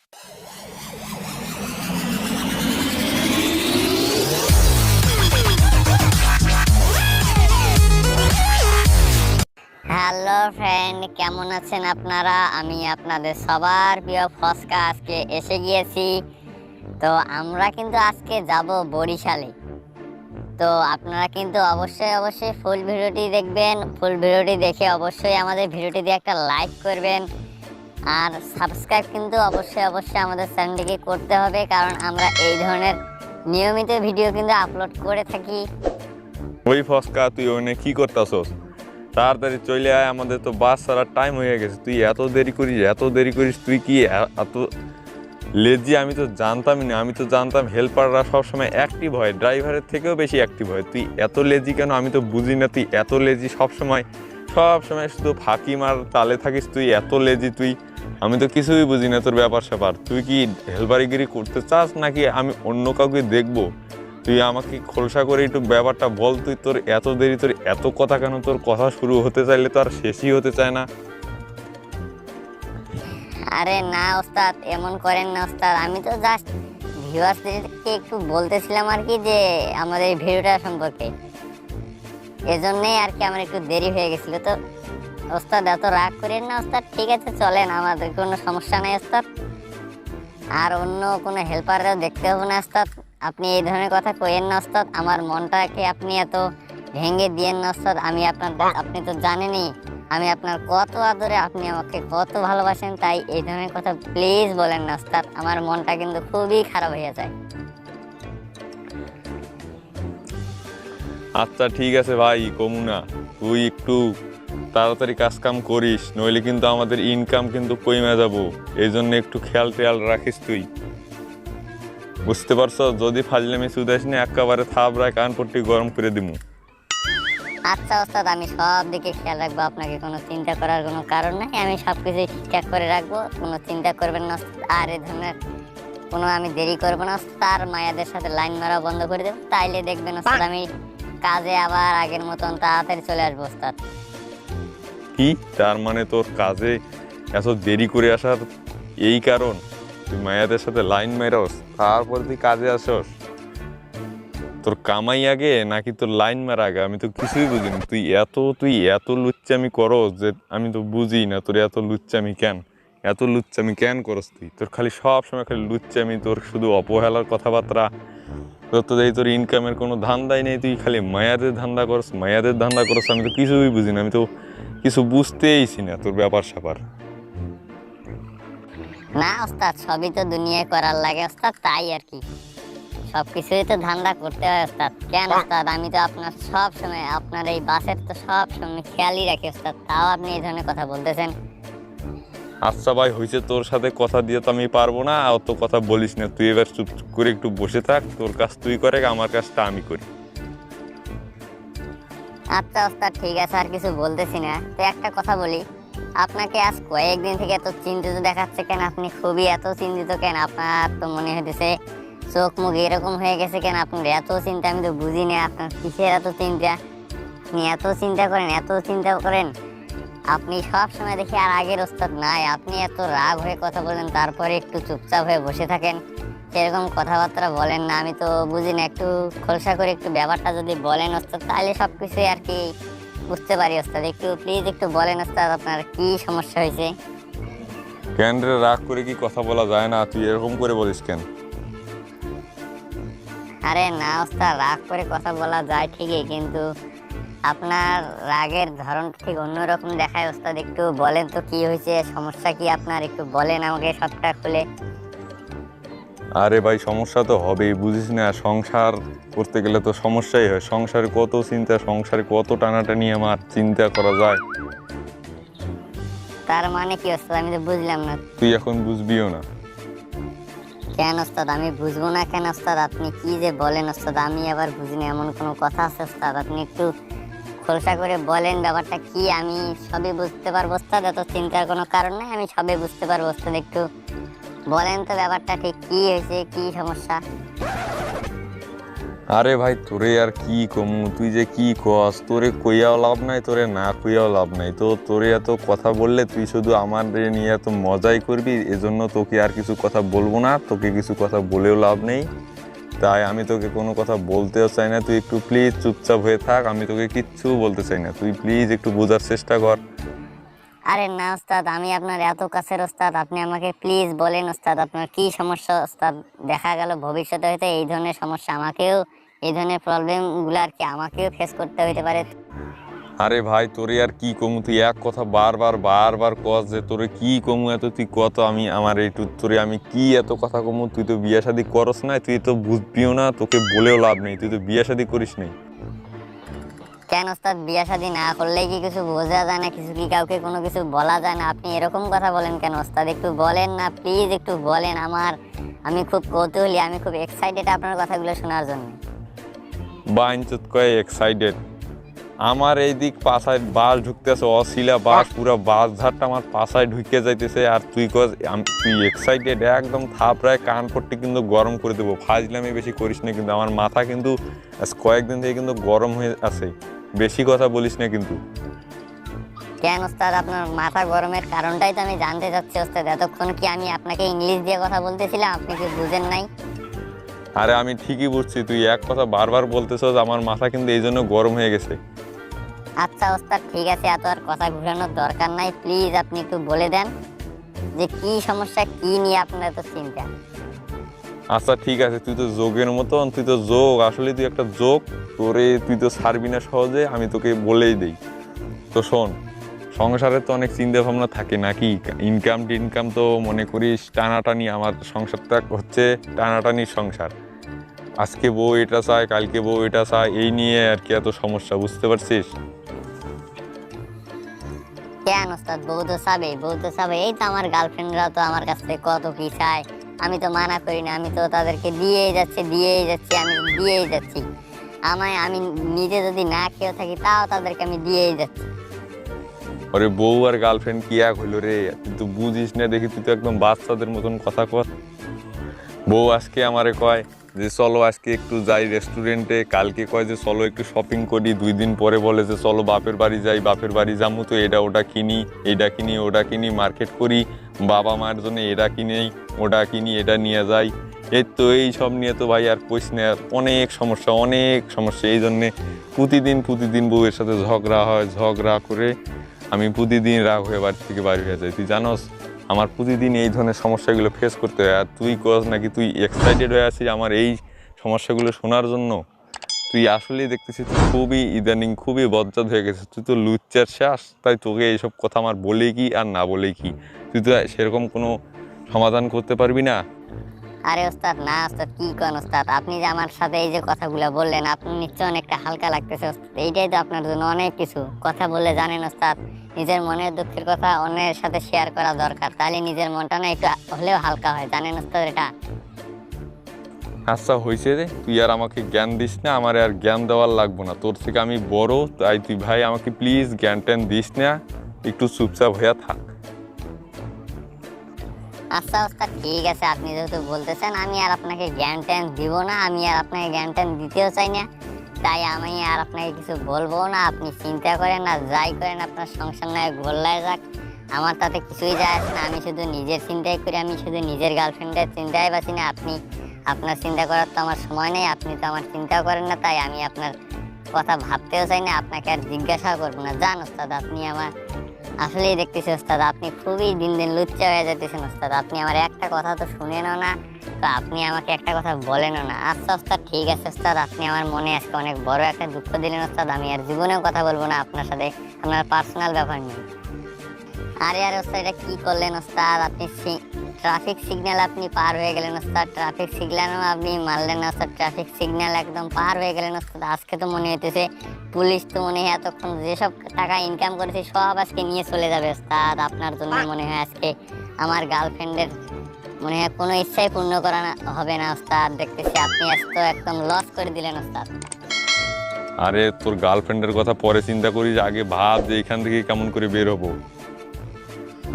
Hello friend, কেমন আছেন আপনারা? আমি আপনাদের সবার প্রিয় ফসকা আজকে এসে গিয়েছি। তো আমরা কিন্তু আজকে যাব বরিশালে। তো আপনারা কিন্তু অবশ্যই ফুল ভিডিওটি দেখবেন। ফুল ভিডিওটি দেখে অবশ্যই আমাদের ভিডিওটিতে একটা লাইক করবেন, আর সাবস্ক্রাইব কিন্তু অবশ্যই আমাদের চ্যানেলটিকে করতে হবে, কারণ আমরা এই ধরনের নিয়মিত ভিডিও কিন্তু আপলোড করে থাকি। ওই ফসকা, তুই ওখানে কি করতেছস? তাড়াতাড়ি চলে আয়, আমাদের তো বাস ছাড়ার টাইম হয়ে গেছে। তুই এত দেরি করিস তুই কি এত লেজি? আমি তো জানতামই না। আমি তো জানতাম হেল্পাররা সবসময় অ্যাক্টিভ হয়, ড্রাইভারের থেকেও বেশি অ্যাক্টিভ হয়। তুই এত লেজি কেন? আমি তো বুঝি না তুই এত লেজি। সবসময় শুধু ফাঁকি মার তালে থাকিস। তুই এত লেজি তুই, আমি তো কিছুই বুঝি না তোর ব্যাপার স্যাপার। তুই কি হেল্পারিগিরি করতে চাস নাকি আমি অন্য কাউকে দেখবো? তুই আমাকে খোলসা করে একটু ব্যাপারটা বল। তুই তোর এত দেরি, তোর এত কথা কেন? তোর কথা শুরু হতে চাইলে তো আর শেষই হতে চায় না। আরে না ওস্তাদ, এমন করেন না ওস্তাদ। আমি তো জাস্ট ভিউয়ার্সদেরকে একটু বলতেছিলাম আর কি, যে আমাদের এই ভিডিওটা সম্পর্কে। এজন্যই আর কি আমার একটু দেরি হয়ে গেছিল। তো ওস্তাদ এত রাগ করেন না ওস্তাদ। ঠিক আছে, চলেন, আমাদের কোনো সমস্যা নেই ওস্তাদ। আর অন্য কোনো হেল্পাররাও দেখতে হবে না ওস্তাদ। আপনি এই ধরনের কথা কইেন না ওস্তাদ। আমার মনটাকে আপনি এত ভেঙে দিয়েন না ওস্তাদ। আপনি তো জানেনই আমি আপনার কত আদরে, আপনি আমাকে কত ভালোবাসেন। তাই এই ধরনের কথা প্লিজ বলেন না ওস্তাদ। আমার মনটা কিন্তু খুবই খারাপ হয়ে যায়। আচ্ছা ঠিক আছে ভাই, কমুনা। তুই একটু তাড়াতাড়ি কাজ কাম করিস, নইলে কিন্তু আমাদের ইনকাম কিন্তু কমে যাবো। এই জন্য একটু খেয়াল টেয়াল রাখিস তুই, বুঝতে পারছ? যদি ফাজলামি সুদাস নি, একেবারে থাবড়ায় কানপট্টি গরম করে দিমু। আচ্ছা ওস্তাদ, আমি সব দিকে খেয়াল রাখবো। আপনাকে কোনো চিন্তা করার কোনো কারণ নাই। আমি সব কিছু ঠিকঠাক করে রাখবো, কোনো চিন্তা করবেন না ওস্তাদ। আর এই ধরনের কোনো আমি দেরি করবো না ওস্তাদ। আর মায়াদের সাথে লাইন মারা বন্ধ করে দেবো। তাইলে দেখবেন ওস্তাদ আমি কাজে আবার আগের মতন তাড়াতাড়ি চলে আসবো ওস্তাদ। কি তার মানে তোর কাজে এত দেরি করে আসার এই কারণ? তুই মায়াদের সাথে লাইন মেরস, তারপর তুই কাজে আসস? তোর কামাই আগে নাকি তোর লাইন মারা আগে? আমি তো কিছুই বুঝিনি। তুই এত লুচ্চামি করস যে আমি তো বুঝি না তোর এত লুচ্চামি কেন করস তুই? তোর খালি সব সময় খালি লুচ্চামি, তোর শুধু অবহেলার কথাবার্তা। তোর ইনকামের কোনো ধান্দাই নেই। তুই খালি মায়াদের ধান্দা করস। আমি তো কিছুই বুঝি না। আমি তো কিছু বুঝতেইছি না তোর ব্যাপার স্যাপার। না ওস্তাদ, সবই তো দুনিয়ায় করার লাগে ওস্তাদ, তাই আর কি। সবকিছুই তো ধান্দা করতে হয় ওস্তাদ। কেন ওস্তাদ, আমি তো আপনার সব সময়, আপনার এই বাসের তো সব সময় খেয়ালই রাখি ওস্তাদ। তাও আপনি এই ধরনের কথা বলতেছেন। আচ্ছা ভাই, হয়েছে, তোর সাথে কথা দিয়ে তো আমি পারবো না। অত কথা বলিস না তুই। এবার চুপ করে একটু বসে থাক। তোর কাজ তুই করে, আমার কাজটা আমি করি। আচ্ছা ওস্তাদ ঠিক আছে, আর কিছু বলতেছি না। তো একটা কথা বলি, আপনাকে আজ কয়েকদিন থেকে এত চিন্তিত দেখাচ্ছে কেন? আপনি খুবই এত চিন্তিত কেন? আপনার তো মনে হইতেছে চোখ মুখ এরকম হয়ে গেছে কেন? আপনার এত চিন্তা আমি তো বুঝি না। আপনার কিসের এত চিন্তা? আপনি এত চিন্তা করেন। আপনি সব সময় দেখি আর আগের ওস্তাদ নাই। আপনি এত রাগ হয়ে কথা বলেন, তারপরে একটু চুপচাপ হয়ে বসে থাকেন। সেরকম কথাবার্তা বলেন না। আমি তো বুঝি না। একটু খোলসা করে একটু ব্যাপারটা যদি বলেন ওস্তাদ, তাহলে সব কিছুই আর কি বুঝতে পারি ওস্তাদ। একটু প্লিজ একটু বলেন ওস্তাদ, আপনার কি সমস্যা হয়েছে? কেন রে, রাগ করে কি কথা বলা যায় না? তুই এরকম করে বলিস কেন? আরে না ওস্তাদ, রাগ করে কথা বলা যায় ঠিকই, কিন্তু আপনার রাগের ধরন ঠিক অন্যরকম দেখায় ওস্তাদ। একটু বলেন তো কি হয়েছে, সমস্যা কি আপনার? একটু বলেন আমাকে সবটা খুলে। আরে ভাই, সমস্যা তো হবেই, বুঝিস না? সংসার করতে গেলে তো সমস্যাই হয়। সংসারে কত চিন্তা, সংসারে কত টানাটানি আমার চিন্তা করা যায়। তার মানে কি ওস্তাদ? আমি তো বুঝলাম না। তুই এখন বুঝবিও না। কেন ওস্তাদ আমি বুঝবো না কেন ওস্তাদ? আপনি কি যে বলেন ওস্তাদ, আমি আবার বুঝি না এমন কোনো কথা আছে ওস্তাদ? আপনি একটু খোলসা করে বলেন ব্যাপারটা কি। আমি সবই বুঝতে পারবো ওস্তাদ, এত চিন্তার কোনো কারণ নাই। আমি সবই বুঝতে পারবো ওস্তাদ। একটু বলেন তো ব্যাপারটা ঠিক কি হয়েছে, কি সমস্যা? আরে ভাই তোরে আর কি কমু, তুই যে কি কস, তোরে কইয়াও লাভ নাই, তোরে না কইয়াও লাভ নাই। তো তোরে এত কথা বললে তুই শুধু আমার নিয়ে এত মজাই করবি, এজন্য তোকে আর কিছু কথা বলবো না, তোকে কিছু কথা বলেও লাভ নেই। তাই আমি তোকে কোনো কথা বলতেও চাই না, তুই একটু প্লিজ চুপচাপ হয়ে থাক, আমি তোকে কিচ্ছু বলতে চাই না, তুই প্লিজ একটু বোঝার চেষ্টা কর। আরে না ওস্তাদ, আমি আপনার এত কাছের ওস্তাদ, আপনি আমাকে প্লিজ বলেন ওস্তাদ আপনার কি সমস্যা ওস্তাদ। দেখা গেল ভবিষ্যতে হয়তো এই ধরনের সমস্যা আমাকেও, এই ধরনের প্রবলেমগুলো আর কি আমাকেও ফেস করতে হইতে পারে। আরে ভাই তোরে আর কি কমু, তুই এক কথা বারবার বারবার কস যে তোরে কি কমু, এত তুই কত আমি আমার এইটু তোরে আমি কি এত কথা কমু। তুই তো বিয়ে শাদি করস না, তুই তো বুঝবিও না, তোকে বলেও লাভ নেই, তুই তো বিয়ে শাদি করিস নাই। কেন ওস্তাদ, বিয়া শাদী না করলে কি কিছু বোঝা যায় না, কিছু কি কাউকে কোনো কিছু বলা যায় না? আপনি এরকম কথা বলেন কেন ওস্তাদ? একটু বলেন না প্লিজ, একটু বলেন। আমি খুব কৌতূহলী, আমি খুব এক্সাইটেড আপনার কথাগুলো শোনার জন্য। বাইনচুত কয়ে এক্সাইটেড, আমার এই দিক পাশায় বাস ঢুকতেছে, অশিলা বাস পুরো বাস ঝাড়টা আমার পাশায় ঢুকে যাইতেছে, আর তুই কস তুই এক্সাইটেড, একদম থাপড়ায় কান পট্টি কিন্তু গরম করে দেবো। ফাজলামি বেশি করিস না কিন্তু, আমার মাথা কিন্তু আজ কয়েকদিন থেকে কিন্তু গরম হয়ে আছে, বেশি কথা বলিস না কিন্তু। কেন ওস্তাদ, আপনার মাথা গরমের কারণটাই তো আমি জানতে চাচ্ছি ওস্তাদ। এতক্ষণ কি আমি আপনাকে ইংলিশ দিয়ে কথা বলতেছিলাম, আপনি কি বুঝেন নাই? আরে আমি ঠিকই বুঝছি, তুই এক কথা বারবার বলতেছস, আমার মাথা কিন্তু এই জন্য গরম হয়ে গেছে। আচ্ছা ওস্তাদ ঠিক আছে, এত আর কথা ঘুরানোর দরকার নাই, প্লিজ আপনি একটু বলে দেন যে কি সমস্যা, কি নিয়ে আপনার এত চিন্তা। আচ্ছা ঠিক আছে, তুই তো যোগের মতন, তুই তো যোগ, আসলে তুই একটা যোগ, তোরে তুই তো ছাড়বি না সহজে, আমি তোকে বলেই দেই। তো শোন, সংসারে তো অনেক চিন্তা ভাবনা থাকে নাকি, ইনকাম টিনকাম তো মনে করিস টানাটানি, আমার সংসারটা হচ্ছে টানাটানির সংসার। আজকে বউ এটা চায়, কালকে বউ এটা চায়, এই নিয়ে আর কি এত সমস্যা, বুঝতে পারছিস? কেন ওস্তাদ, বউ তো চাবে, বউ তো চাবে, এই তো আমার গার্লফ্রেন্ডরা তো আমার কাছ থেকে কত কি চায়, আমি তো মানা করি না, আমি তো তাদেরকে দিয়েই যাচ্ছি, আমি দিয়েই যাচ্ছি। আমি নিজে যদি না খেয়ে থাকি তাও তাদেরকে আমি দিয়েই যাচ্ছি। আরে বউ আর গার্লফ্রেন্ড কি এক হইলো রে, তুই তো বুঝিস না দেখি, তুই তো একদম বাচ্চাদের মতন কথা কর। বউ আজকে আমারে কয় যে চলো আজকে একটু যাই রেস্টুরেন্টে, কালকে কয় যে চলো একটু শপিং করি, 2 দিন পরে বলে যে চলো বাপের বাড়ি যাই, বাপের বাড়ি যাবো তো এটা ওটা কিনি, এইটা কিনি ওটা কিনি, মার্কেট করি, বাবা মায়ের জন্য এটা কিনি ওটা কিনি, এটা নিয়ে যাই। এই তো এই সব নিয়ে তো ভাই আর কইস না, অনেক সমস্যা অনেক সমস্যা। এই জন্যে প্রতিদিন বউয়ের সাথে ঝগড়া হয়, ঝগড়া করে আমি প্রতিদিন রাগ হয়ে বাড়ি থেকে বাড়ি হয়ে যাই। তুই জানোস আমার প্রতিদিন এই ধরনের সমস্যাগুলো ফেস করতে হয়, আর তুই কস নাকি তুই এক্সাইটেড হয়ে আছিস আমার এই সমস্যাগুলো শোনার জন্য। তুই আসলেই দেখতেছিস তুই খুবই ইদানিং খুবই বজ্জাত হয়ে গেছিস, তুই তো লুচ্চার শেষ, তাই তোকে এইসব কথা আমার বলে কি আর না বলে কি, তুই তো সেরকম কোনো সমাধান করতে পারবি না। আরে ওস্তাদ না ওস্তাদ, কি কোন ওস্তাদ, আপনি যে আমার সাথে এই যে কথাগুলো বললেন, আপনি নিশ্চয় অনেকটা হালকা লাগতেছে ওস্তাদ। এইটাই তো আপনার জন্য অনেক কিছু কথা বললে জানেন ওস্তাদ, নিজের মনের দুঃখের কথা অন্যের সাথে শেয়ার করা দরকার, তাহলে নিজের মনটা না একটু হলেও হালকা হয়, জানেন ওস্তাদ এটা। আচ্ছা হয়েছে রে, তুই আর আমাকে জ্ঞান দিস না, আমার আর জ্ঞান দেওয়ার লাগবো না, তোর থেকে আমি বড়, তাই তুই ভাই আমাকে প্লিজ জ্ঞান ট্যান দিস না, একটু চুপচাপ হইয়া থাক। আচ্ছা ওস্তাদ ঠিক আছে, আপনি যেহেতু বলতেছেন আমি আর আপনাকে জ্ঞান ট্যান দিব না, আমি আর আপনাকে জ্ঞান ট্যান দিতেও চাই না, তাই আমি আর আপনাকে কিছু বলবো না। আপনি চিন্তা করেন না, যাই করেন আপনার সংসার নয় গোল্লায় যাক, আমার তাতে কিছুই যায় আসে না, আমি শুধু নিজের চিন্তাই করি, আমি শুধু নিজের গার্লফ্রেন্ডের চিন্তাই বাঁচি না। আপনি আপনার চিন্তা করার তো আমার সময় নেই, আপনি তো আমার চিন্তাও করেন না, তাই আমি আপনার কথা ভাবতেও চাই না, আপনাকে আর জিজ্ঞাসাও করবো না। জান ওস্তাদ, আপনি আমার আসলেই দেখতেছি ওস্তাদ, আপনি খুবই দিন দিন লুচ্চা হয়ে যেতেছেন ওস্তাদ, আপনি আমার একটা কথা তো শুনেনও না, তো আপনি আমাকে একটা কথা বলেনও না। আচ্ছা ওস্তাদ ঠিক আছে ওস্তাদ, আপনি আমার মনে আজকে অনেক বড় একটা দুঃখ দিলেন ওস্তাদ, আমি আর জীবনেও কথা বলবো না আপনার সাথে, আপনার পার্সোনাল ব্যাপার নিয়ে। আরে ওস্তাদ এটা কি করলেন ওস্তাদ, আপনি ট্রাফিক সিগন্যাল আপনি পার হয়ে গেলেন ওস্তাদ, ট্রাফিক সিগন্যালও আপনি মানলেন না ওস্তাদ, ট্রাফিক সিগন্যাল একদম পার হয়ে গেলেন ওস্তাদ। আজকে তো মনে হইতেছে পুলিশ তো মনে হয় এতক্ষণ যেসব টাকা ইনকাম করেছে সব আজকে নিয়ে চলে যাবে ওস্তাদ। আপনার জন্য মনে হয় আজকে আমার গার্লফ্রেন্ডের মনে হয় কোনো ইচ্ছাই পূর্ণ করা হবে না ওস্তাদ, দেখতেছি আপনি আজকে একদম লস করে দিলেন ওস্তাদ। আরে তোর গার্লফ্রেন্ডের কথা পরে চিন্তা করিস, আগে ভাব যে এখান থেকে কেমন করে বের হবো।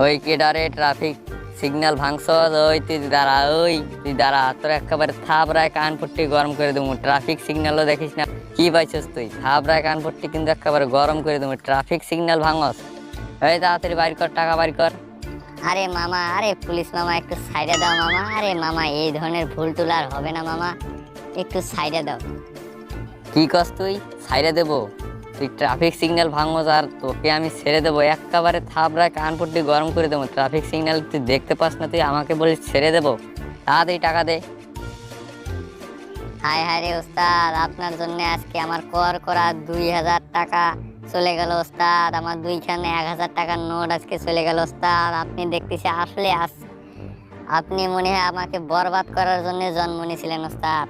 ওই কেডারে ট্রাফিক সিগন্যাল ভাঙছস, ওই তুই দাঁড়া, ওই তুই দাঁড়া, তোর একেবারে থাবড়ায় কান পট্টি গরম করে দেবো। ট্রাফিক সিগন্যালও দেখিস না, কি পাইছস তুই? থাবড়ায় কান পট্টি কিন্তু একেবারে গরম করে দেবো। ট্রাফিক সিগন্যাল ভাঙস, এই তাড়াতাড়ি বাইর কর, টাকা বাইর কর। আরে মামা, আরে পুলিশ মামা একটু সাইডে দাও মামা। আরে মামা এই ধরনের ভুল টুল আর হবে না মামা, একটু সাইডে দাও। কি কস তুই? ছাইড়ে দেবো? তুই ট্রাফিক সিগন্যাল ভাঙস আর তোকে আমি ছেড়ে দেবো? একেবারে থাবড়ায় কান পট্টি গরম করে দেবো। ট্রাফিক সিগন্যাল তুই দেখতে পাস না, তুই আমাকে বলিস ছেড়ে দেবো? তাড়াতাড়ি টাকা দে। হায় হায় রে ওস্তাদ, আপনার জন্য আজকে আমার কর করা 2000 টাকা চলে গেল ওস্তাদ। আমার দুইখানে 1000 টাকার নোট আজকে চলে গেল ওস্তাদ। আপনি দেখতেছি আসলে আপনি মনে হয় আমাকে বরবাদ করার জন্য জন্ম নিয়েছিলেন ওস্তাদ।